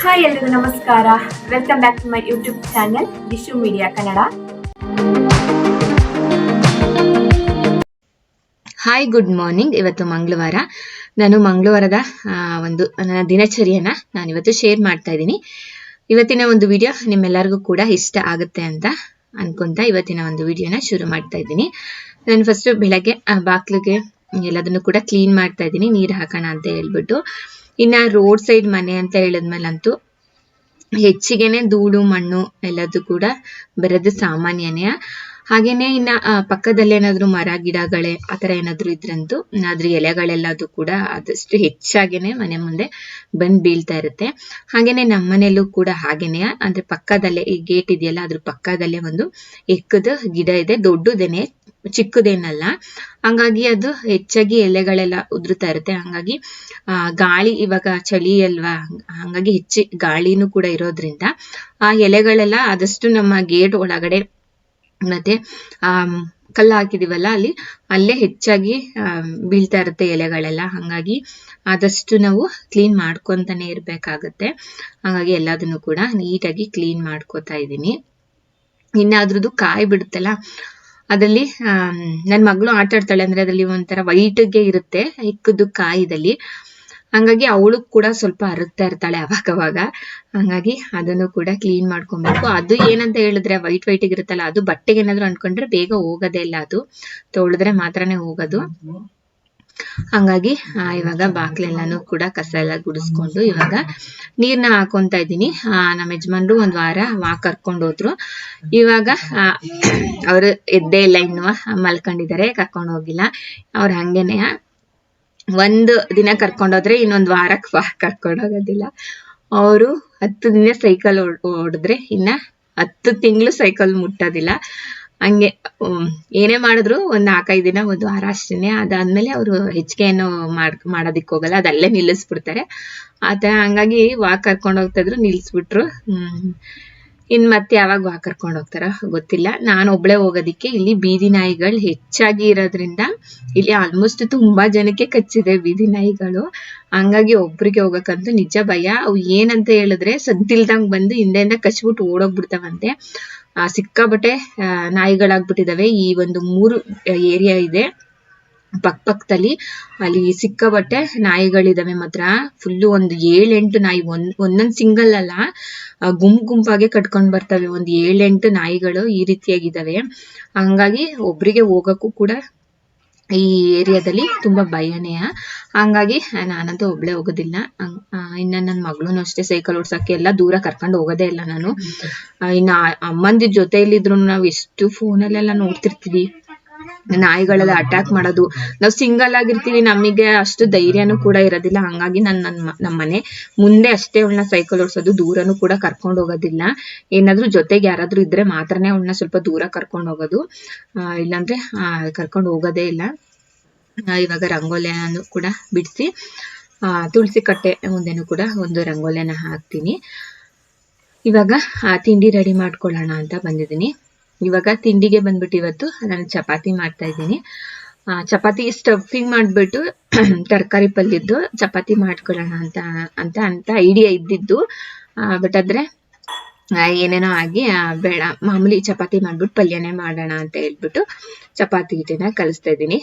Hi ಎಲ್ರಿಗೂ ನಮಸ್ಕಾರ. Welcome back to my YouTube channel Dishu media Kannada. Hi, good morning. ಇವತ್ತು ಮಂಗಳವಾರ. ನಾನು ಮಂಗಳವಾರದ ಒಂದು ನನ್ನ ದಿನಚರಿಯನ್ನ ನಾನಿವತ್ತು ಶೇರ್ ಮಾಡ್ತಾ ಇದ್ದೀನಿ. ಇವತ್ತಿನ ಒಂದು ವಿಡಿಯೋ ನಿಮ್ಮೆಲ್ಲರಿಗೂ ಕೂಡ ಇಷ್ಟ ಆಗುತ್ತೆ ಅಂತ ಅನ್ಕೊಂತ ಇವತ್ತಿನ ಒಂದು ವಿಡಿಯೋನ ಶುರು ಮಾಡ್ತಾ ಇದ್ದೀನಿ. ನಾನು ಫಸ್ಟ್ ಬೆಳಗ್ಗೆ ಬಾಕ್ಲಿಗೆ ಎಲ್ಲದನ್ನು ಕೂಡ ಕ್ಲೀನ್ ಮಾಡ್ತಾ ಇದ್ದೀನಿ, ನೀರು ಹಾಕೋಣ ಅಂತ ಹೇಳ್ಬಿಟ್ಟು. ಇನ್ನ ರೋಡ್ ಸೈಡ್ ಮನೆ ಅಂತ ಹೇಳಿದ್ಮೇಲಂತೂ ಹೆಚ್ಚಿಗೆನೆ ಧೂಳು ಮಣ್ಣು ಎಲ್ಲದೂ ಕೂಡ ಬರೋದು ಸಾಮಾನ್ಯನೇ. ಹಾಗೇನೆ ಇನ್ನ ಪಕ್ಕದಲ್ಲಿ ಏನಾದ್ರು ಮರ ಗಿಡಗಳೇ ಆತರ ಏನಾದ್ರು ಇದ್ರಂತೂ ಅದ್ರ ಎಲೆಗಳೆಲ್ಲದು ಕೂಡ ಆದಷ್ಟು ಹೆಚ್ಚಾಗೇನೆ ಮನೆ ಮುಂದೆ ಬಂದ್ ಬೀಳ್ತಾ ಇರುತ್ತೆ. ಹಾಗೇನೆ ನಮ್ಮನೆಯಲ್ಲೂ ಕೂಡ ಹಾಗೇನೆ, ಅಂದ್ರೆ ಪಕ್ಕದಲ್ಲೇ ಈ ಗೇಟ್ ಇದೆಯಲ್ಲ ಅದ್ರ ಪಕ್ಕದಲ್ಲೇ ಒಂದು ಎಕ್ಕದ ಗಿಡ ಇದೆ, ದೊಡ್ಡದೇನೆ ಚಿಕ್ಕದೇನಲ್ಲ. ಹಂಗಾಗಿ ಅದು ಹೆಚ್ಚಾಗಿ ಎಲೆಗಳೆಲ್ಲ ಉದುರುತ್ತಾ ಇರುತ್ತೆ. ಹಂಗಾಗಿ ಗಾಳಿ, ಇವಾಗ ಚಳಿ ಅಲ್ವಾ, ಹಂಗಾಗಿ ಹೆಚ್ಚು ಗಾಳಿನೂ ಕೂಡ ಇರೋದ್ರಿಂದ ಆ ಎಲೆಗಳೆಲ್ಲ ಆದಷ್ಟು ನಮ್ಮ ಗೇಟ್ ಒಳಗಡೆ ಮತ್ತೆ ಕಲ್ಲು ಹಾಕಿದೀವಲ್ಲ ಅಲ್ಲೇ ಹೆಚ್ಚಾಗಿ ಬೀಳ್ತಾ ಇರುತ್ತೆ ಎಲೆಗಳೆಲ್ಲ. ಹಂಗಾಗಿ ಆದಷ್ಟು ನಾವು ಕ್ಲೀನ್ ಮಾಡ್ಕೊಂತಾನೆ ಇರ್ಬೇಕಾಗತ್ತೆ. ಹಾಗಾಗಿ ಎಲ್ಲದನ್ನು ಕೂಡ ನೀಟಾಗಿ ಕ್ಲೀನ್ ಮಾಡ್ಕೋತಾ ಇದ್ದೀನಿ. ಇನ್ನಾದ್ರದ್ದು ಕಾಯಿ ಬಿಡುತ್ತಲ್ಲ, ಅದ್ರಲ್ಲಿ ನನ್ ಮಗಳು ಆಟ ಆಡ್ತಾಳೆ, ಅಂದ್ರೆ ಅದ್ರಲ್ಲಿ ಒಂಥರ ವೈಟ್ಗೆ ಇರುತ್ತೆ ಇಕ್ಕದ್ದು ಕಾಯಿದಲ್ಲಿ. ಹಂಗಾಗಿ ಅವಳು ಕೂಡ ಸ್ವಲ್ಪ ಅರಗ್ತಾ ಇರ್ತಾಳೆ ಅವಾಗವಾಗ. ಹಂಗಾಗಿ ಅದನ್ನು ಕೂಡ ಕ್ಲೀನ್ ಮಾಡ್ಕೊಬೇಕು. ಅದು ಏನಂತ ಹೇಳಿದ್ರೆ ವೈಟ್ ಇರುತ್ತಲ್ಲ, ಅದು ಬಟ್ಟೆಗೆ ಏನಾದ್ರು ಅಂಟ್ಕೊಂಡ್ರೆ ಬೇಗ ಹೋಗೋದೇ ಇಲ್ಲ, ಅದು ತೊಳೆದ್ರೆ ಮಾತ್ರನೇ ಹೋಗೋದು. ಹಂಗಾಗಿ ಇವಾಗ ಬಾಕ್ಲೆಲ್ಲಾನು ಕೂಡ ಕಸ ಎಲ್ಲ ಗುಡಿಸ್ಕೊಂಡು ಇವಾಗ ನೀರ್ನ ಹಾಕೊಂತ ಇದ್ದೀನಿ. ನಮ್ಮ ಯಜಮಾನ್ರು ಒಂದ್ ವಾರ ವಾಕ್ ಕರ್ಕೊಂಡು ಹೋದ್ರು. ಇವಾಗ ಅವ್ರು ಎದ್ದೇ ಇಲ್ಲ, ಇನ್ನು ಮಲ್ಕೊಂಡಿದ್ದಾರೆ, ಕರ್ಕೊಂಡು ಹೋಗಿಲ್ಲ. ಅವ್ರ ಹಂಗೇನೆ ಒಂದು ದಿನ ಕರ್ಕೊಂಡೋದ್ರೆ ಇನ್ನೊಂದ್ ವಾರಕ್ಕೆ ಕರ್ಕೊಂಡು ಹೋಗೋದಿಲ್ಲ. ಅವರು 10 ದಿನ ಸೈಕಲ್ ಓಡಿದ್ರೆ ಇನ್ನ 10 ತಿಂಗಳು ಸೈಕಲ್ ಮುಟ್ಟೋದಿಲ್ಲ. ಹಂಗೆ ಏನೇ ಮಾಡಿದ್ರು ಒಂದ್ 4-5 ದಿನ, ಒಂದು ವಾರ ಅಷ್ಟೇನೆ. ಅದಾದ್ಮೇಲೆ ಅವರು ಹೆಚ್ಚಿಗೆ ಏನು ಮಾಡೋದಿಕ್ ಹೋಗಲ್ಲ, ಅದಲ್ಲೇ ನಿಲ್ಲಿಸ್ಬಿಡ್ತಾರೆ ಆತ. ಹಂಗಾಗಿ ವಾಕ್ ಕರ್ಕೊಂಡ್ ಹೋಗ್ತಾ ಇದ್ರು, ನಿಲ್ಸ್ಬಿಟ್ರು. ಇನ್ ಮತ್ತೆ ಯಾವಾಗ ವಾಕ್ ಕರ್ಕೊಂಡ್ ಹೋಗ್ತಾರ ಗೊತ್ತಿಲ್ಲ. ನಾನು ಒಬ್ಳೆ ಹೋಗೋದಿಕ್ಕೆ ಇಲ್ಲಿ ಬೀದಿ ನಾಯಿಗಳು ಹೆಚ್ಚಾಗಿ ಇರೋದ್ರಿಂದ ಇಲ್ಲಿ ಆಲ್ಮೋಸ್ಟ್ ತುಂಬಾ ಜನಕ್ಕೆ ಕಚ್ಚಿದೆ ಬೀದಿ ನಾಯಿಗಳು. ಹಂಗಾಗಿ ಒಬ್ರಿಗೆ ಹೋಗಕ್ಕಂತೂ ನಿಜ ಭಯ. ಅವು ಏನಂತ ಹೇಳಿದ್ರೆ ಸದ್ದಿಲ್ದಂಗ್ ಬಂದು ಹಿಂದೆಯಿಂದ ಕಚ್ಬಿಟ್ಟು ಓಡೋಗ್ಬಿಡ್ತಾವಂತೆ. ಸಿಕ್ಕಾಬಟ್ಟೆ ನಾಯಿಗಳಾಗ್ಬಿಟ್ಟಿದಾವೆ. ಈ ಒಂದು 3 ಏರಿಯಾ ಇದೆ ಪಕ್ಕದಲ್ಲಿ, ಅಲ್ಲಿ ಸಿಕ್ಕಾಬಟ್ಟೆ ನಾಯಿಗಳಿದಾವೆ ಮಾತ್ರ. ಫುಲ್ಲು ಒಂದು 7-8 ನಾಯಿ, ಒಂದೊಂದ್ ಸಿಂಗಲ್ ಅಲ್ಲ, ಗುಂಪಾಗೆ ಕಟ್ಕೊಂಡ್ ಬರ್ತವೆ. ಒಂದು 7-8 ನಾಯಿಗಳು ಈ ರೀತಿಯಾಗಿದ್ದಾವೆ. ಹಂಗಾಗಿ ಒಬ್ರಿಗೆ ಹೋಗಕ್ಕೂ ಕೂಡ ಈ ಏರಿಯಾದಲ್ಲಿ ತುಂಬಾ ಭಯನೇ. ಹಂಗಾಗಿ ನಾನಂತೂ ಒಬ್ಳೆ ಹೋಗೋದಿಲ್ಲ. ಇನ್ನ ನನ್ನ ಮಗಳೂನು ಅಷ್ಟೇ, ಸೈಕಲ್ ಓಡ್ಸಕ್ಕೆ ಎಲ್ಲ ದೂರ ಕರ್ಕೊಂಡು ಹೋಗೋದೇ ಇಲ್ಲ ನಾನು. ಇನ್ನ ಅಮ್ಮಂದಿರ್ ಜೊತೆಯಲ್ಲಿದ್ರು ನಾವು ಎಷ್ಟು ಫೋನಲ್ಲೆಲ್ಲ ನೋಡ್ತಿರ್ತೀವಿ ನಾಯಿಗಳೆಲ್ಲ ಅಟ್ಯಾಕ್ ಮಾಡೋದು. ನಾವು ಸಿಂಗಲ್ ಆಗಿರ್ತೀವಿ, ನಮಗೆ ಅಷ್ಟು ಧೈರ್ಯನೂ ಕೂಡ ಇರೋದಿಲ್ಲ. ಹಂಗಾಗಿ ನಮ್ಮ ಮನೆ ಮುಂದೆ ಅಷ್ಟೇ ಅವಳನ್ನ ಸೈಕಲ್ ಓಡಿಸೋದು, ದೂರನೂ ಕೂಡ ಕರ್ಕೊಂಡು ಹೋಗೋದಿಲ್ಲ. ಏನಾದ್ರೂ ಜೊತೆಗೆ ಯಾರಾದ್ರೂ ಇದ್ರೆ ಮಾತ್ರನೇ ಅವಳನ್ನ ಸ್ವಲ್ಪ ದೂರ ಕರ್ಕೊಂಡು ಹೋಗೋದು, ಇಲ್ಲಾಂದ್ರೆ ಕರ್ಕೊಂಡು ಹೋಗೋದೇ ಇಲ್ಲ. ಇವಾಗ ರಂಗೋಲಿಯನ್ನು ಕೂಡ ಬಿಡಿಸಿ ತುಳಸಿ ಕಟ್ಟೆ ಮುಂದೆನೂ ಕೂಡ ಒಂದು ರಂಗೋಲಿಯನ್ನ ಹಾಕ್ತೀನಿ. ಇವಾಗ ತಿಂಡಿ ರೆಡಿ ಮಾಡ್ಕೊಳ್ಳೋಣ ಅಂತ ಬಂದಿದ್ದೀನಿ. ಇವಾಗ ತಿಂಡಿಗೆ ಬಂದ್ಬಿಟ್ಟು ಇವತ್ತು ನಾನು ಚಪಾತಿ ಮಾಡ್ತಾ ಇದ್ದೀನಿ. ಚಪಾತಿ ಸ್ಟಫಿಂಗ್ ಮಾಡ್ಬಿಟ್ಟು ತರಕಾರಿ ಪಲ್ಯದ್ದು ಚಪಾತಿ ಮಾಡ್ಕೊಳ್ಳೋಣ ಅಂತ ಐಡಿಯಾ ಇದ್ದಿದ್ದು. ಬಟ್ ಆದ್ರೆ ಏನೇನೋ ಆಗಿ ಬೇಡ, ಮಾಮೂಲಿ ಚಪಾತಿ ಮಾಡ್ಬಿಟ್ಟು ಪಲ್ಯನೇ ಮಾಡೋಣ ಅಂತ ಹೇಳ್ಬಿಟ್ಟು ಚಪಾತಿ ಹಿಟ್ಟನ್ನ ಕಲಿಸ್ತಾ ಇದ್ದೀನಿ.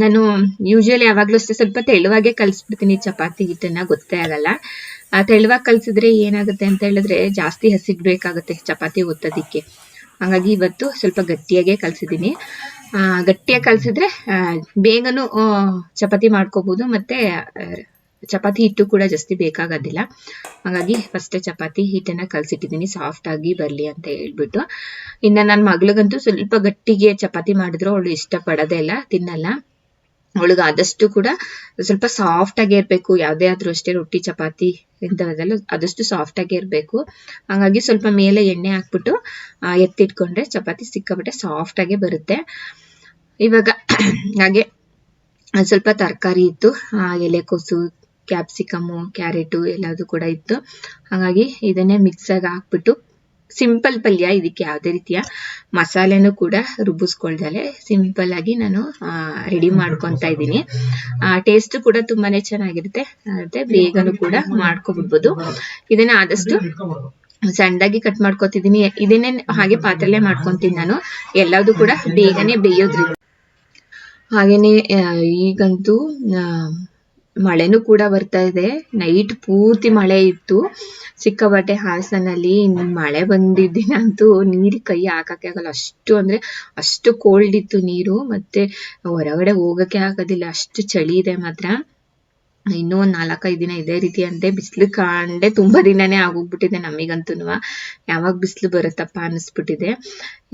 ನಾನು ಯೂಶುವಲಿ ಯಾವಾಗ್ಲೂ ಅಷ್ಟೇ ಸ್ವಲ್ಪ ತೆಳುವಾಗೆ ಕಲಿಸ್ಬಿಡ್ತೀನಿ ಚಪಾತಿ ಹಿಟ್ಟನ್ನ, ಗೊತ್ತೇ ಆಗಲ್ಲ. ತೆಳುವಾಗಿ ಕಲ್ಸಿದ್ರೆ ಏನಾಗುತ್ತೆ ಅಂತ ಹೇಳಿದ್ರೆ ಜಾಸ್ತಿ ಹಸಿಡ್ಬೇಕಾಗುತ್ತೆ ಚಪಾತಿ ಒತ್ತೋದಿಕ್ಕೆ. ಹಂಗಾಗಿ ಇವತ್ತು ಸ್ವಲ್ಪ ಗಟ್ಟಿಯಾಗೆ ಕಲ್ಸಿದ್ದೀನಿ. ಗಟ್ಟಿಯಾಗಿ ಕಲ್ಸಿದ್ರೆ ಬೇಗನೂ ಚಪಾತಿ ಮಾಡ್ಕೋಬಹುದು, ಮತ್ತೆ ಚಪಾತಿ ಹಿಟ್ಟು ಕೂಡ ಜಾಸ್ತಿ ಬೇಕಾಗೋದಿಲ್ಲ. ಹಾಗಾಗಿ ಫಸ್ಟ್ ಚಪಾತಿ ಹಿಟ್ಟನ್ನ ಕಲ್ಸಿಟ್ಟಿದ್ದೀನಿ, ಸಾಫ್ಟ್ ಆಗಿ ಬರ್ಲಿ ಅಂತ ಹೇಳ್ಬಿಟ್ಟು. ಇನ್ನ ನನ್ನ ಮಗಳಿಗಂತೂ ಸ್ವಲ್ಪ ಗಟ್ಟಿಗೆ ಚಪಾತಿ ಮಾಡಿದ್ರು ಅವಳು ಇಷ್ಟ ಪಡೋದೇ ಇಲ್ಲ, ತಿನ್ನಲ್ಲ. ಅವಳಿಗೆ ಆದಷ್ಟು ಕೂಡ ಸ್ವಲ್ಪ ಸಾಫ್ಟ್ ಆಗೇ ಇರ್ಬೇಕು. ಯಾವ್ದೇ ಆದ್ರೂ ಅಷ್ಟೇ, ರೊಟ್ಟಿ ಚಪಾತಿ ಇಂಥವೆಲ್ಲ ಆದಷ್ಟು ಸಾಫ್ಟ್ ಆಗೇ ಇರ್ಬೇಕು. ಹಂಗಾಗಿ ಸ್ವಲ್ಪ ಮೇಲೆ ಎಣ್ಣೆ ಹಾಕ್ಬಿಟ್ಟು ಎತ್ತಿಟ್ಕೊಂಡ್ರೆ ಚಪಾತಿ ಸಿಕ್ಕಾಬಟ್ಟೆ ಸಾಫ್ಟ್ ಆಗೇ ಬರುತ್ತೆ. ಇವಾಗ ಹಾಗೆ ಸ್ವಲ್ಪ ತರಕಾರಿ ಇತ್ತು, ಎಲೆಕೋಸು, ಕ್ಯಾಪ್ಸಿಕಮು, ಕ್ಯಾರೆಟು ಎಲ್ಲದು ಕೂಡ ಇತ್ತು. ಹಾಗಾಗಿ ಇದನ್ನೇ ಮಿಕ್ಸ್ ಆಗಿ ಹಾಕ್ಬಿಟ್ಟು ಸಿಂಪಲ್ ಪಲ್ಯ, ಇದಕ್ಕೆ ಯಾವುದೇ ರೀತಿಯ ಮಸಾಲೆನೂ ಕೂಡ ರುಬ್ಬಿಸ್ಕೊಳ್ದಲೆ ಸಿಂಪಲ್ ಆಗಿ ನಾನು ರೆಡಿ ಮಾಡ್ಕೊತಾ ಇದ್ದೀನಿ. ಟೇಸ್ಟ್ ಕೂಡ ತುಂಬಾನೇ ಚೆನ್ನಾಗಿರುತ್ತೆ, ಮತ್ತೆ ಬೇಗನೂ ಕೂಡ ಮಾಡ್ಕೊಬಿಡ್ಬೋದು. ಇದನ್ನ ಆದಷ್ಟು ಸಣ್ಣದಾಗಿ ಕಟ್ ಮಾಡ್ಕೊತಿದ್ದೀನಿ. ಇದನ್ನೇ ಹಾಗೆ ಪಾತ್ರೆಲ್ಲೇ ಮಾಡ್ಕೊಂತೀನಿ ನಾನು, ಎಲ್ಲದೂ ಕೂಡ ಬೇಗನೆ ಬೇಯೋದ್ರಿಂದ. ಹಾಗೇನೆ ಈಗಂತೂ ಮಳೆನೂ ಕೂಡ ಬರ್ತಾ ಇದೆ. ನೈಟ್ ಪೂರ್ತಿ ಮಳೆ ಇತ್ತು ಸಿಕ್ಕಾಪಟ್ಟೆ ಹಾಸನಲ್ಲಿ. ಮಳೆ ಬಂದಿದ್ದಿನ ಅಂತೂ ನೀರಿಗೆ ಕೈ ಹಾಕಕ್ಕೆ ಆಗಲ್ಲ, ಅಷ್ಟು ಅಂದ್ರೆ ಅಷ್ಟು ಕೋಲ್ಡ್ ಇತ್ತು ನೀರು. ಮತ್ತೆ ಹೊರಗಡೆ ಹೋಗಕ್ಕೆ ಆಗೋದಿಲ್ಲ, ಅಷ್ಟು ಚಳಿ ಇದೆ ಮಾತ್ರ. ಇನ್ನೂ ಒಂದ್ 4-5 ದಿನ ಇದೇ ರೀತಿ ಅಂತೆ. ಬಿಸಿಲು ಕಾಂಡೆ ತುಂಬಾ ದಿನನೇ ಆಗೋಗ್ಬಿಟ್ಟಿದೆ ನಮಗಂತೂ. ಯಾವಾಗ ಬಿಸಿಲು ಬರುತ್ತಪ್ಪ ಅನಿಸ್ಬಿಟ್ಟಿದೆ.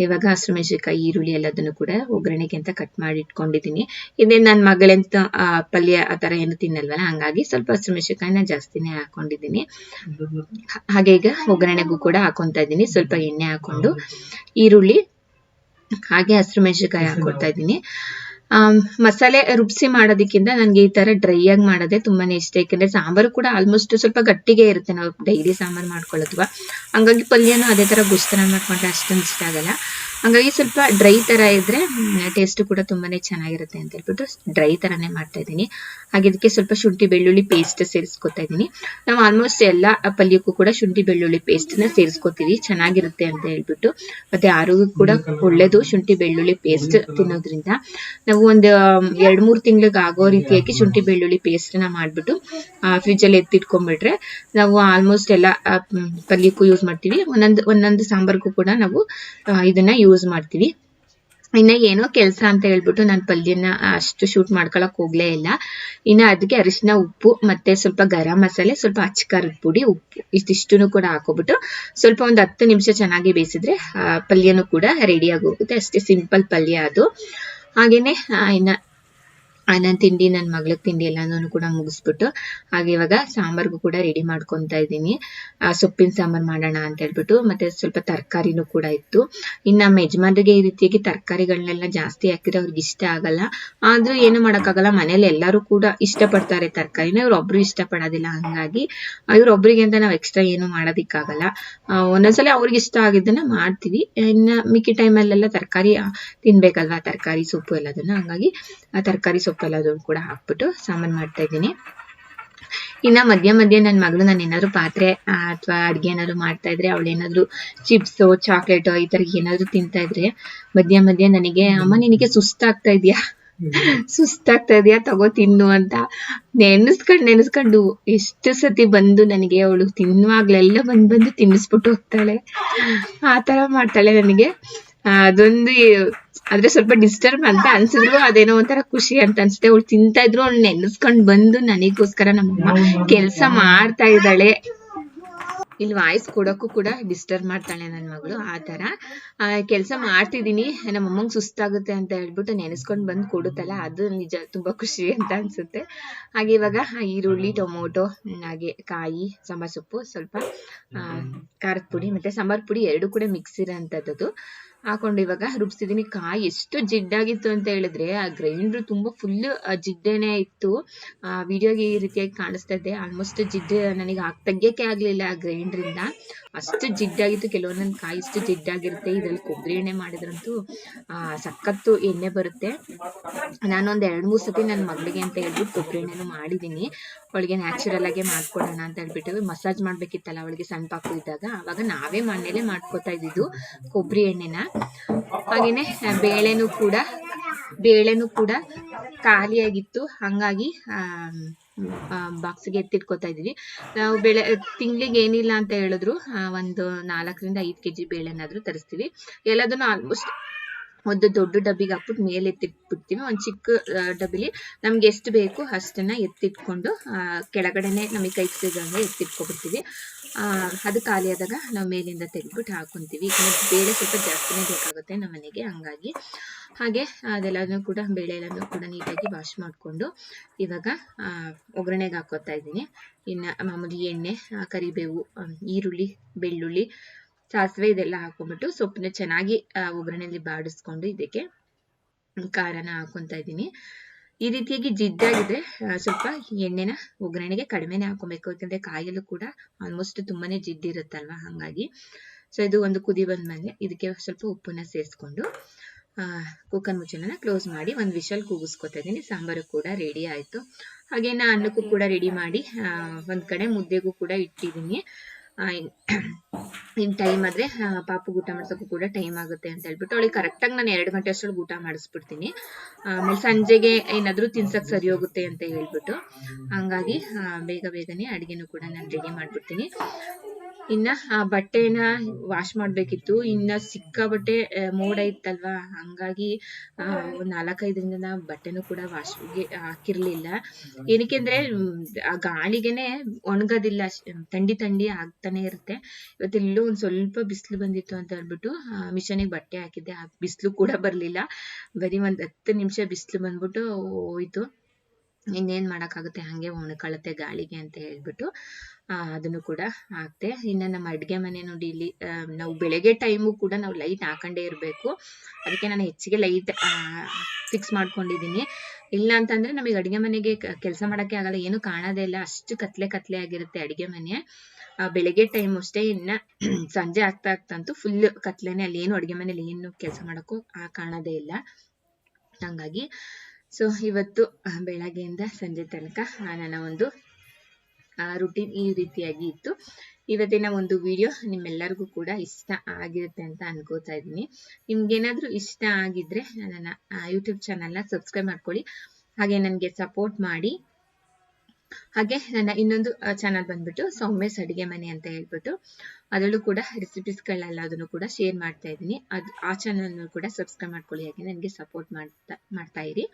ಇವಾಗ ಹಸಿಮೆಣಸಿನಕಾಯಿ, ಈರುಳ್ಳಿ ಎಲ್ಲದನ್ನು ಕೂಡ ಒಗ್ಗರಣೆಗೆ ಅಂತ ಕಟ್ ಮಾಡಿ ಇಟ್ಕೊಂಡಿದ್ದೀನಿ. ಇದೇ ನನ್ನ ಮಗಳಂತ ಪಲ್ಯ ಆ ಥರ ಏನು ತಿನ್ನಲ್ವಲ್ಲ, ಹಂಗಾಗಿ ಸ್ವಲ್ಪ ಹಸಿಮೆಣಸಿನಕಾಯಿನ ಜಾಸ್ತಿನೇ ಹಾಕೊಂಡಿದ್ದೀನಿ. ಹಾಗೆ ಈಗ ಒಗ್ಗರಣೆಗೂ ಕೂಡ ಹಾಕೊತಾ ಇದ್ದೀನಿ. ಸ್ವಲ್ಪ ಎಣ್ಣೆ ಹಾಕೊಂಡು ಈರುಳ್ಳಿ ಹಾಗೆ ಹಸಿಮೆಣಸಿನಕಾಯಿ ಹಾಕೊಳ್ತಾ ಇದ್ದೀನಿ. ಮಸಾಲೆ ರುಬ್ಸಿ ಮಾಡೋದಕ್ಕಿಂತ ನನಗೆ ಈ ತರ ಡ್ರೈ ಆಗಿ ಮಾಡೋದೇ ತುಂಬಾನೇ ಇಷ್ಟ. ಯಾಕಂದ್ರೆ ಸಾಂಬಾರು ಕೂಡ ಆಲ್ಮೋಸ್ಟ್ ಸ್ವಲ್ಪ ಗಟ್ಟಿಗೆ ಇರುತ್ತೆ, ನಾವು ಡೈಲಿ ಸಾಂಬಾರು ಮಾಡ್ಕೊಳ್ಳೋದ್ವಾ. ಹಂಗಾಗಿ ಪಲ್ಯನೂ ಅದೇ ತರ ಗುಸ್ತರ ಮಾಡ್ಕೊಂಡ್ರೆ ಅಷ್ಟೊಂದು ಇಷ್ಟ ಆಗಲ್ಲ. ಹಂಗಾಗಿ ಸ್ವಲ್ಪ ಡ್ರೈ ತರ ಇದ್ರೆ ಟೇಸ್ಟ್ ಕೂಡ ತುಂಬಾನೇ ಚೆನ್ನಾಗಿರುತ್ತೆ ಅಂತ ಹೇಳ್ಬಿಟ್ಟು ಡ್ರೈ ತರಾನೇ ಮಾಡ್ತಾ ಇದ್ದೀನಿ. ಹಾಗೆ ಇದಕ್ಕೆ ಸ್ವಲ್ಪ ಶುಂಠಿ ಬೆಳ್ಳುಳ್ಳಿ ಪೇಸ್ಟ್ ಸೇರಿಸ್ಕೊತಾ ಇದ್ದೀನಿ. ನಾವು ಆಲ್ಮೋಸ್ಟ್ ಎಲ್ಲಾ ಪಲ್ಯಕ್ಕೂ ಕೂಡ ಶುಂಠಿ ಬೆಳ್ಳುಳ್ಳಿ ಪೇಸ್ಟ್ ನ ಸೇರಿಸ್ಕೊತೀವಿ, ಚೆನ್ನಾಗಿರುತ್ತೆ ಅಂತ ಹೇಳ್ಬಿಟ್ಟು. ಮತ್ತೆ ಆರೋಗ್ಯಕ್ಕೂ ಕೂಡ ಒಳ್ಳೇದು ಶುಂಠಿ ಬೆಳ್ಳುಳ್ಳಿ ಪೇಸ್ಟ್ ತಿನ್ನೋದ್ರಿಂದ. ನಾವು ಒಂದು 2-3 ತಿಂಗಳಿಗೆ ಆಗೋ ರೀತಿಯಾಗಿ ಶುಂಠಿ ಬೆಳ್ಳುಳ್ಳಿ ಪೇಸ್ಟ್ ನ ಮಾಡ್ಬಿಟ್ಟು ಫ್ರಿಜ್ ಅಲ್ಲಿ ಎತ್ತಿಟ್ಕೊಂಡ್ಬಿಟ್ರೆ ನಾವು ಆಲ್ಮೋಸ್ಟ್ ಎಲ್ಲ ಪಲ್ಯಕ್ಕೂ ಯೂಸ್ ಮಾಡ್ತೀವಿ. ಒಂದೊಂದು ಸಾಂಬಾರ್ಗೂ ಕೂಡ ನಾವು ಇದನ್ನ ಯೂಸ್ ಮಾಡ್ತೀವಿ. ಇನ್ನ ಏನೋ ಕೆಲಸ ಅಂತ ಹೇಳ್ಬಿಟ್ಟು ನಾನು ಪಲ್ಯನ ಅಷ್ಟು ಶೂಟ್ ಮಾಡ್ಕೊಳಕ್ ಹೋಗ್ಲೇ ಇಲ್ಲ. ಇನ್ನ ಅದಕ್ಕೆ ಅರಿಶಿನ, ಉಪ್ಪು ಮತ್ತೆ ಸ್ವಲ್ಪ ಗರಂ ಮಸಾಲೆ, ಸ್ವಲ್ಪ ಅಚ್ಚಕಾರದ ಪುಡಿ, ಉಪ್ಪು ಇಷ್ಟಿಷ್ಟನ್ನು ಕೂಡ ಹಾಕೋಬಿಟ್ಟು ಸ್ವಲ್ಪ ಒಂದು 10 ನಿಮಿಷ ಚೆನ್ನಾಗಿ ಬೇಯಿಸಿದ್ರೆ ಪಲ್ಯನೂ ಕೂಡ ರೆಡಿ ಆಗೋಗುತ್ತೆ. ಅಷ್ಟೇ ಸಿಂಪಲ್ ಪಲ್ಯ ಅದು. ಹಾಗೇನೆ ಇನ್ನ ನನ್ನ ತಿಂಡಿ, ನನ್ನ ಮಗಳಿಗೆ ತಿಂಡಿ ಎಲ್ಲಾನು ಕೂಡ ಮುಗಿಸ್ಬಿಟ್ಟು ಹಾಗೆ ಇವಾಗ ಸಾಂಬಾರ್ಗೂ ಕೂಡ ರೆಡಿ ಮಾಡ್ಕೊತಾ ಇದ್ದೀನಿ. ಸೊಪ್ಪಿನ ಸಾಂಬಾರ್ ಮಾಡೋಣ ಅಂತ ಹೇಳ್ಬಿಟ್ಟು. ಮತ್ತೆ ಸ್ವಲ್ಪ ತರಕಾರಿನೂ ಕೂಡ ಇತ್ತು. ಇನ್ನು ನಮ್ಮ ಯಜಮಾನ್ರಿಗೆ ಈ ರೀತಿಯಾಗಿ ತರಕಾರಿಗಳನ್ನೆಲ್ಲ ಜಾಸ್ತಿ ಹಾಕಿದ್ರೆ ಅವ್ರಿಗೆ ಇಷ್ಟ ಆಗಲ್ಲ. ಆದ್ರೂ ಏನು ಮಾಡೋಕ್ಕಾಗಲ್ಲ, ಮನೇಲಿ ಎಲ್ಲರೂ ಕೂಡ ಇಷ್ಟಪಡ್ತಾರೆ ತರಕಾರಿನ, ಇವ್ರೊಬ್ರು ಇಷ್ಟಪಡೋದಿಲ್ಲ. ಹಂಗಾಗಿ ಇವ್ರೊಬ್ರಿಗೆ ಅಂತ ನಾವು ಎಕ್ಸ್ಟ್ರಾ ಏನು ಮಾಡೋದಿಕ್ಕಾಗಲ್ಲ. ಒಂದೊಂದ್ಸಲ ಅವ್ರಿಗೆ ಇಷ್ಟ ಆಗಿದ್ದನ್ನ ಮಾಡ್ತೀವಿ. ಇನ್ನು ಮಿಕ್ಕಿ ಟೈಮಲ್ಲೆಲ್ಲ ತರಕಾರಿ ತಿನ್ಬೇಕಲ್ವಾ, ತರಕಾರಿ ಸೊಪ್ಪು ಎಲ್ಲದನ್ನ. ಹಂಗಾಗಿ ಆ ತರಕಾರಿ ಸೊಪ್ಪು ಎಲ್ಲದನ್ನು ಕೂಡ ಹಾಕ್ಬಿಟ್ಟು ಸಾಂಬಾರ್ ಮಾಡ್ತಾ ಇದ್ದೀನಿ. ಇನ್ನ ಮಧ್ಯ ನನ್ನ ಮಗಳು ನಾನು ಏನಾದ್ರು ಪಾತ್ರೆ ಅಥವಾ ಅಡ್ಗೆ ಏನಾದ್ರು ಮಾಡ್ತಾ ಇದ್ರೆ, ಅವಳೇನಾದ್ರು ಚಿಪ್ಸ್, ಚಾಕ್ಲೇಟ್ ಈ ತರ ಏನಾದ್ರು ತಿಂತಾ ಇದ್ರೆ ಮಧ್ಯ ನನಗೆ, ಅಮ್ಮ ನಿನಗೆ ಸುಸ್ತಾಗ್ತಾ ಇದೆಯಾ ತಗೋ ತಿನ್ನು ಅಂತ ನೆನೆಸ್ಕೊಂಡು ಎಷ್ಟು ಸತಿ ಬಂದು ನನಗೆ ಅವಳು ತಿನ್ನುವಾಗ್ಲೆಲ್ಲ ಬಂದು ತಿನ್ನಿಸ್ಬಿಟ್ಟು ಹೋಗ್ತಾಳೆ. ಆ ತರ ಮಾಡ್ತಾಳೆ ನನಗೆ. ಅದೊಂದು ಆದ್ರೆ ಸ್ವಲ್ಪ ಡಿಸ್ಟರ್ಬ್ ಅಂತ ಅನ್ಸಿದ್ರು ಅದೇನೋ ಒಂಥರ ಖುಷಿ ಅಂತ ಅನ್ಸುತ್ತೆ. ಅವಳು ತಿಂತಾ ಇದ್ರು ಅವ್ಳು ನೆನೆಸ್ಕೊಂಡ್ ಬಂದು ನನಗೋಸ್ಕರ ನಮ್ಮಮ್ಮ ಕೆಲ್ಸ ಮಾಡ್ತಾ ಇದ್ದಾಳೆ. ಇಲ್ಲಿ ವಾಯ್ಸ್ ಕೊಡೋಕ್ಕೂ ಕೂಡ ಡಿಸ್ಟರ್ಬ್ ಮಾಡ್ತಾಳೆ ನನ್ನ ಮಗಳು. ಆ ತರ ಕೆಲಸ ಮಾಡ್ತಿದ್ದೀನಿ. ನಮ್ಮಮ್ಮಂಗೆ ಸುಸ್ತಾಗುತ್ತೆ ಅಂತ ಹೇಳ್ಬಿಟ್ಟು ನೆನೆಸ್ಕೊಂಡ್ ಬಂದು ಕೊಡುತ್ತಲ್ಲ, ಅದು ನಿಜ ತುಂಬಾ ಖುಷಿ ಅಂತ ಅನ್ಸುತ್ತೆ. ಹಾಗೆ ಇವಾಗ ಈರುಳ್ಳಿ, ಟೊಮೊಟೊ, ಹಾಗೆ ಕಾಯಿ, ಸಾಂಬಾರ್ ಸೊಪ್ಪು, ಸ್ವಲ್ಪ ಖಾರದ ಪುಡಿ ಮತ್ತೆ ಸಾಂಬಾರ್ ಪುಡಿ ಎರಡು ಕೂಡ ಮಿಕ್ಸ್ ಇರೋಂಥದ್ದು ಹಾಕೊಂಡು ಇವಾಗ ರುಬ್ಸಿದೀನಿ. ಕಾಯಿ ಎಷ್ಟು ಜಿಡ್ಡಾಗಿತ್ತು ಅಂತ ಹೇಳಿದ್ರೆ, ಆ ಗ್ರೈಂಡ್ರು ತುಂಬಾ ಫುಲ್ ಜಿಡ್ಡೇನೆ ಇತ್ತು. ವಿಡಿಯೋಗೆ ಈ ರೀತಿಯಾಗಿ ಕಾಣಿಸ್ತಾ ಇದೆ. ಆಲ್ಮೋಸ್ಟ್ ಜಿಡ್ಡು ನನಗೆ ತೆಗಿಯಕ್ಕೆ ಆಗ್ಲಿಲ್ಲ ಆ ಗ್ರೈಂಡ್ರಿಂದ, ಅಷ್ಟು ಜಿಡ್ಡಾಗಿತ್ತು. ಕೆಲವೊಂದೊಂದು ಕಾಯಿ ಇಷ್ಟು ಜಿಡ್ಡಾಗಿರುತ್ತೆ. ಇದ್ರಲ್ಲಿ ಕೊಬ್ಬರಿ ಎಣ್ಣೆ ಮಾಡಿದ್ರಂತೂ ಸಖತ್ತು ಎಣ್ಣೆ ಬರುತ್ತೆ. ನಾನೊಂದ್ 2-3 ಸತಿ ನನ್ನ ಮಗಳಿಗೆ ಅಂತ ಹೇಳ್ಬಿಟ್ಟು ಕೊಬ್ಬರಿ ಎಣ್ಣೆನು ಮಾಡಿದೀನಿ. ಅವಳಿಗೆ ನ್ಯಾಚುರಲ್ ಆಗಿ ಮಾಡ್ಕೊಡೋಣ ಅಂತ ಹೇಳ್ಬಿಟ್ಟು. ಮಸಾಜ್ ಮಾಡ್ಬೇಕಿತ್ತಲ್ಲ ಅವಳಿಗೆ ಸಣ್ಣ ಪಾಪು ಇದ್ದಾಗ, ಅವಾಗ ನಾವೇ ಮನೇಲೆ ಮಾಡ್ಕೊತಾ ಇದ್ದಿದ್ದು ಕೊಬ್ಬರಿ ಎಣ್ಣೆನ. ಹಾಗೇನೆ ಬೇಳೆನೂ ಕೂಡ ಖಾಲಿಯಾಗಿತ್ತು. ಹಂಗಾಗಿ ಬಾಕ್ಸ್ಗೆ ಎತ್ತಿಟ್ಕೊತಾ ಇದೀವಿ. ನಾವು ತಿಂಗಳಿಗೆ ಏನಿಲ್ಲ ಅಂತ ಹೇಳಿದ್ರು ಒಂದು 4-5 kg ಬೇಳೆನಾದ್ರೂ ತರಿಸ್ತೀವಿ. ಎಲ್ಲದನ್ನು ಆಲ್ಮೋಸ್ಟ್ ಒಂದು ದೊಡ್ಡ ಡಬ್ಬಿಗೆ ಹಾಕ್ಬಿಟ್ಟು ಮೇಲೆ ಎತ್ತಿಟ್ಬಿಡ್ತೀವಿ. ಒಂದು ಚಿಕ್ಕ ಡಬ್ಬಿಲಿ ನಮ್ಗೆ ಎಷ್ಟು ಬೇಕು ಅಷ್ಟನ್ನ ಎತ್ತಿಟ್ಕೊಂಡು ಕೆಳಗಡೆನೆ ನಮಗೆ ಕೈ ಸಿಗಂಗೆ ಎತ್ತಿಟ್ಕೊಬಿಡ್ತೀವಿ. ಅದು ಖಾಲಿ ಆದಾಗ ನಾವು ಮೇಲಿಂದ ತೆಗೆದ್ಬಿಟ್ಟು ಹಾಕೊಂತೀವಿ. ಬೇಳೆ ಸ್ವಲ್ಪ ಜಾಸ್ತಿನೇ ಬೇಕಾಗುತ್ತೆ ನಮ್ಮ ಮನೆಗೆ, ಹಂಗಾಗಿ. ಹಾಗೆ ಅದೆಲ್ಲನೂ ಕೂಡ ಬೇಳೆ ಎಲ್ಲನೂ ಕೂಡ ನೀಟಾಗಿ ವಾಶ್ ಮಾಡಿಕೊಂಡು ಇವಾಗ ಒಗ್ಗರಣೆಗೆ ಹಾಕೋತಾ ಇದ್ದೀನಿ. ಇನ್ನು ಮಾಮೂಲಿ ಎಣ್ಣೆ, ಕರಿಬೇವು, ಈರುಳ್ಳಿ, ಬೆಳ್ಳುಳ್ಳಿ, ಸಾಸಿವೆ ಇದೆಲ್ಲ ಹಾಕೊಂಡ್ಬಿಟ್ಟು ಸೊಪ್ಪನ್ನ ಚೆನ್ನಾಗಿ ಒಗ್ಗರಣೆಯಲ್ಲಿ ಬಾಡಿಸ್ಕೊಂಡು ಇದಕ್ಕೆ ಖಾರನ ಹಾಕೊಂತಾ ಇದ್ದೀನಿ. ಈ ರೀತಿಯಾಗಿ ಜಿಡ್ಡಾಗಿದ್ರೆ ಸ್ವಲ್ಪ ಎಣ್ಣೆನ ಒಗ್ಗರಣೆಗೆ ಕಡಿಮೆನೆ ಹಾಕೊಬೇಕು. ಯಾಕಂದ್ರೆ ಕಾಯಲ್ಲೂ ಕೂಡ ಆಲ್ಮೋಸ್ಟ್ ತುಂಬಾನೇ ಜಿಡ್ಡಿರುತ್ತಲ್ವಾ, ಹಂಗಾಗಿ ಸೊ ಇದು ಒಂದು ಕುದಿ ಬಂದ್ಮೇಲೆ ಇದಕ್ಕೆ ಸ್ವಲ್ಪ ಉಪ್ಪನ್ನ ಸೇರಿಸ್ಕೊಂಡು ಕುಕ್ಕರ್ ಮುಚ್ಚಳನ ಕ್ಲೋಸ್ ಮಾಡಿ ಒಂದು ವಿಷಲ್ ಕೂಗಿಸ್ಕೊತಾ ಇದ್ದೀನಿ. ಸಾಂಬಾರು ಕೂಡ ರೆಡಿ ಆಯಿತು. ಹಾಗೆ ನಾ ಅನ್ನಕ್ಕೂ ಕೂಡ ರೆಡಿ ಮಾಡಿ ಒಂದು ಕಡೆ ಮುದ್ದೆಗೂ ಕೂಡ ಇಟ್ಟಿದ್ದೀನಿ. ಇನ್ ಟೈಮ್ ಆದ್ರೆ ಪಾಪು ಊಟ ಮಾಡ್ಸೋಕ್ಕೂ ಕೂಡ ಟೈಮ್ ಆಗುತ್ತೆ ಅಂತ ಹೇಳ್ಬಿಟ್ಟು ಅವಳಿಗೆ ಕರೆಕ್ಟಾಗಿ ನಾನು 2 ಗಂಟೆ ಅಷ್ಟೊಳಗೆ ಊಟ ಮಾಡಿಸ್ಬಿಡ್ತೀನಿ. ಆಮೇಲೆ ಸಂಜೆಗೆ ಏನಾದರೂ ತಿನ್ಸಕ್ಕೆ ಸರಿ ಹೋಗುತ್ತೆ ಅಂತ ಹೇಳ್ಬಿಟ್ಟು ಹಂಗಾಗಿ ಬೇಗನೆ ಅಡುಗೆನೂ ಕೂಡ ನಾನು ರೆಡಿ ಮಾಡಿಬಿಡ್ತೀನಿ. ಇನ್ನು ಬಟ್ಟೆನ ವಾಶ್ ಮಾಡಬೇಕಿತ್ತು. ಇನ್ನು ಸಿಕ್ಕಾಬಟ್ಟೆ ಮೋಡ ಇತ್ತಲ್ವಾ, ಹಂಗಾಗಿ 4-5 ದಿನದಿಂದ ಬಟ್ಟೆನೂ ಕೂಡ ವಾಶ್ಗೆ ಹಾಕಿರ್ಲಿಲ್ಲ. ಏನಕ್ಕೆ ಅಂದ್ರೆ ಆ ಗಾಳಿಗೆನೆ ಒಣಗೋದಿಲ್ಲ, ಥಂಡಿ ಆಗ್ತಾನೆ ಇರುತ್ತೆ. ಇವತ್ತೆಲ್ಲೂ ಒಂದು ಸ್ವಲ್ಪ ಬಿಸಿಲು ಬಂದಿತ್ತು ಅಂತ ಹೇಳ್ಬಿಟ್ಟು ಮಿಷನಿಗೆ ಬಟ್ಟೆ ಹಾಕಿದ್ದೆ. ಆ ಬಿಸಿಲು ಕೂಡ ಬರಲಿಲ್ಲ, ಬರೀ ಒಂದು 10 ನಿಮಿಷ ಬಿಸಿಲು ಬಂದ್ಬಿಟ್ಟು ಹೋಯ್ತು. ಇನ್ನೇನ್ ಮಾಡೋಕ್ಕಾಗುತ್ತೆ, ಹಂಗೆ ಒಣಕೊಳ್ಳುತ್ತೆ ಗಾಳಿಗೆ ಅಂತ ಹೇಳ್ಬಿಟ್ಟು ಅದನ್ನು ಕೂಡ ಹಾಕ್ತೆ. ಇನ್ನು ನಮ್ಮ ಅಡುಗೆ ಮನೆ ನೋಡಿ, ಇಲ್ಲಿ ನಾವು ಬೆಳಗ್ಗೆ ಟೈಮು ಕೂಡ ನಾವು ಲೈಟ್ ಹಾಕೊಂಡೇ ಇರಬೇಕು. ಅದಕ್ಕೆ ನಾನು ಹೆಚ್ಚಿಗೆ ಲೈಟ್ ಫಿಕ್ಸ್ ಮಾಡ್ಕೊಂಡಿದ್ದೀನಿ. ಇಲ್ಲ ಅಂತಂದ್ರೆ ನಮಗೆ ಅಡುಗೆ ಮನೆಗೆ ಕೆಲಸ ಮಾಡೋಕ್ಕೆ ಆಗಲ್ಲ, ಏನು ಕಾಣೋದೇ ಇಲ್ಲ, ಅಷ್ಟು ಕತ್ಲೆ ಆಗಿರುತ್ತೆ ಅಡುಗೆ ಮನೆ. ಬೆಳಗ್ಗೆ ಟೈಮ್ ಅಷ್ಟೇ. ಇನ್ನು ಸಂಜೆ ಆಗ್ತಾ ಫುಲ್ ಕತ್ಲೆನೆ, ಅಲ್ಲಿ ಏನು ಅಡುಗೆ ಮನೇಲಿ ಏನು ಕೆಲಸ ಮಾಡೋಕ್ಕೂ ಕಾಣೋದೇ ಇಲ್ಲ. ಹಂಗಾಗಿ ಸೊ ಇವತ್ತು ಬೆಳಗ್ಗೆಯಿಂದ ಸಂಜೆ ತನಕ ನನ್ನ ಒಂದು ರುಟೀನ್ ಈ ರೀತಿಯಾಗಿ ಇತ್ತು. ಇವತ್ತಿನ ಒಂದು ವಿಡಿಯೋ ನಿಮ್ಮೆಲ್ಲರಿಗೂ ಕೂಡ ಇಷ್ಟ ಆಗಿರುತ್ತೆ ಅಂತ ಅನ್ಕೋತಾ ಇದ್ದೀನಿ. ನಿಮ್ಗೇನಾದರೂ ಇಷ್ಟ ಆಗಿದ್ರೆ ನನ್ನ ಯೂಟ್ಯೂಬ್ ಚಾನಲ್ನ ಸಬ್ಸ್ಕ್ರೈಬ್ ಮಾಡ್ಕೊಳ್ಳಿ, ಹಾಗೆ ನನಗೆ ಸಪೋರ್ಟ್ ಮಾಡಿ. ಹಾಗೆ ನನ್ನ ಇನ್ನೊಂದು ಚಾನಲ್ ಬಂದ್ಬಿಟ್ಟು ಸೌಮ್ಯಸ್ ಅಡುಗೆ ಮನೆ ಅಂತ ಹೇಳ್ಬಿಟ್ಟು, ಅದರಲ್ಲೂ ಕೂಡ ರೆಸಿಪೀಸ್ಗಳೆಲ್ಲದನ್ನು ಕೂಡ ಶೇರ್ ಮಾಡ್ತಾ ಇದ್ದೀನಿ. ಆ ಚಾನಲ್ನ ಕೂಡ ಸಬ್ಸ್ಕ್ರೈಬ್ ಮಾಡ್ಕೊಳ್ಳಿ, ಹಾಗೆ ನನಗೆ ಸಪೋರ್ಟ್ ಮಾಡ್ತಾ ಇರಿ.